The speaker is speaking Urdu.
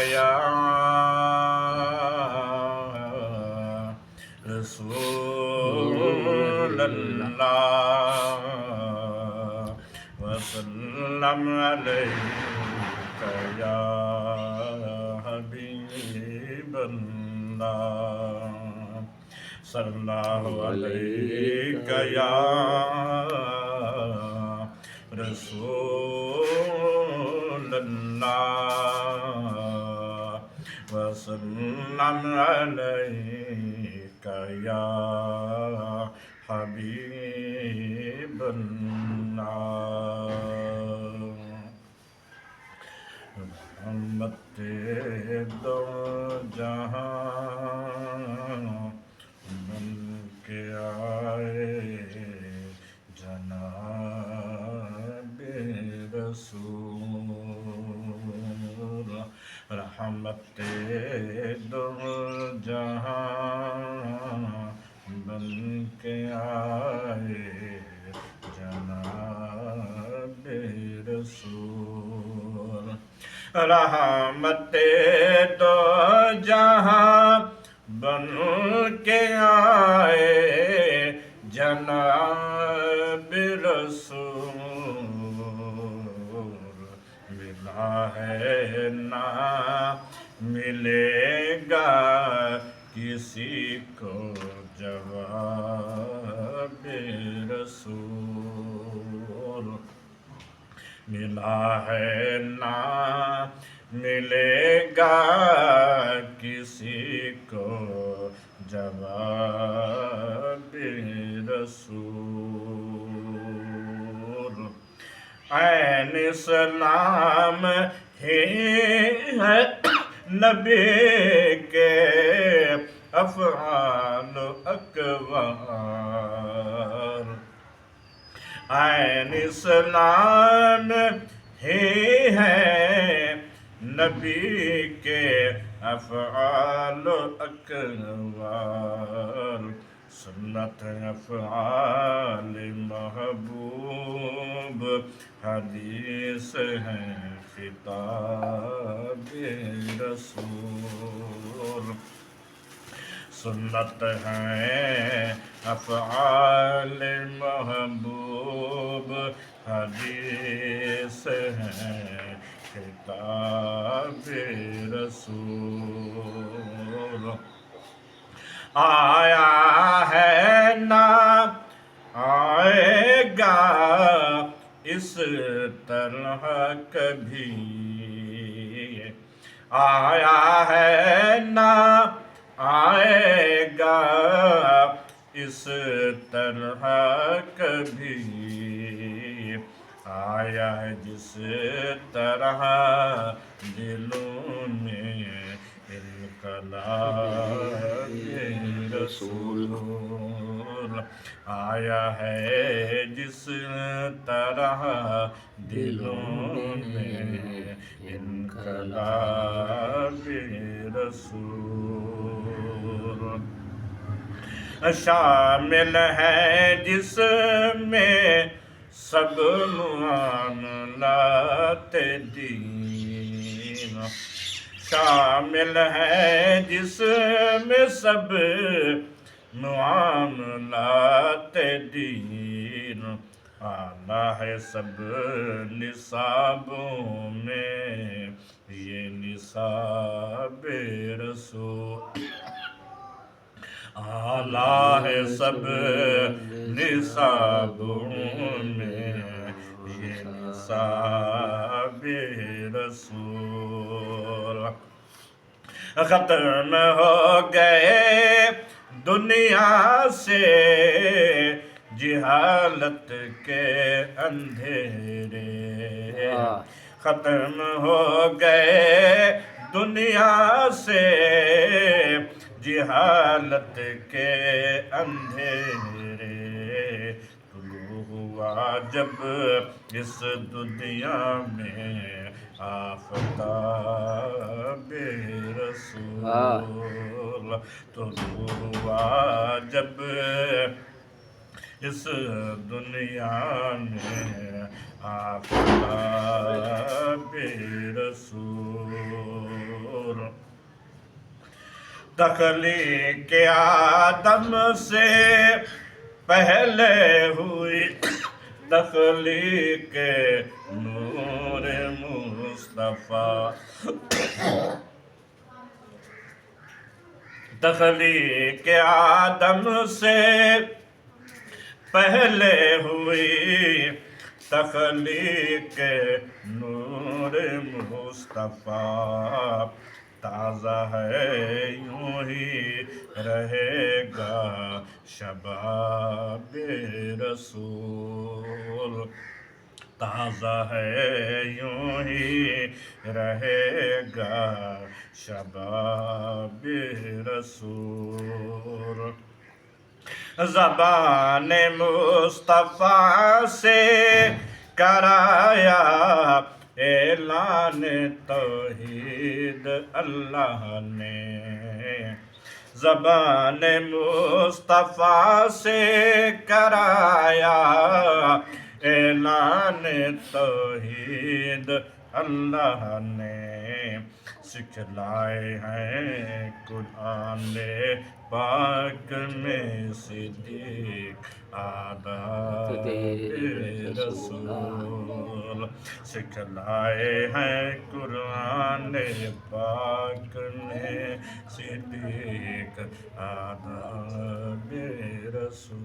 یا رسول اللہ وسلم علیک یا حبیب اللہ صلی اللہ علیک یا رسول اللہ وسلم علیک یا حبیب اللہ رحمت دو جہاں بن کے آئے جناب رسول رحمت دو جہاں بن کے آئے جناب رسول رحمت دو جہاں بن کے آئے جناب رسول ملا ہے نہ ملے گا کسی کو جواب رسول ملا ہے نہ ملے گا کسی کو جواب رسول عین اسلام ہی ہے نبی کے افعال اقوال عین اسلام ہی ہے نبی کے افعال اقوال سنت افعال محبوب حدیث ہے خطاب رسول سنت ہے افعال محبوب حدیث ہے خطاب رسول آیا ہے نہ آئے گا اس طرح کبھی آیا ہے نہ آئے گا اس طرح کبھی آیا ہے جس طرح دلوں میں انقلاب رسول آیا ہے جس طرح دلوں میں انقلاب رسول شامل ہے جس میں سب معاملات دین شامل ہے جس میں سب معاملات دین اعلیٰ ہے سب نصابوں میں یہ نصاب رسول اعلیٰ ہے سب نصابوں میں یہ نصاب رسول ختم ہو گئے دنیا سے جہالت کے اندھیرے ختم ہو گئے دنیا سے جہالت کے اندھیرے طلوع ہوا جب اس دنیا میں آفتاب رسول طلوع ہوا جب اس دنیا میں آفتاب رسول تخلیق آدم سے پہلے ہوئی تخلیق نور مصطفیٰ، تخلیق آدم سے پہلے ہوئی تخلیق نور مصطفیٰ، تازہ ہے یوں ہی رہے گا شباب رسول، تازہ ہے یوں ہی رہے گا شباب رسول۔ زبان مصطفیٰ سے کرایا اعلان توحید اللہ نے، زبان مصطفیٰ سے کرایا اعلان توحید اللہ نے، سکھلائے ہیں قرآن پاک میں صدیق آداب رسول، سکھلائے ہیں قرآن پاک میں صدیق آداب رسول۔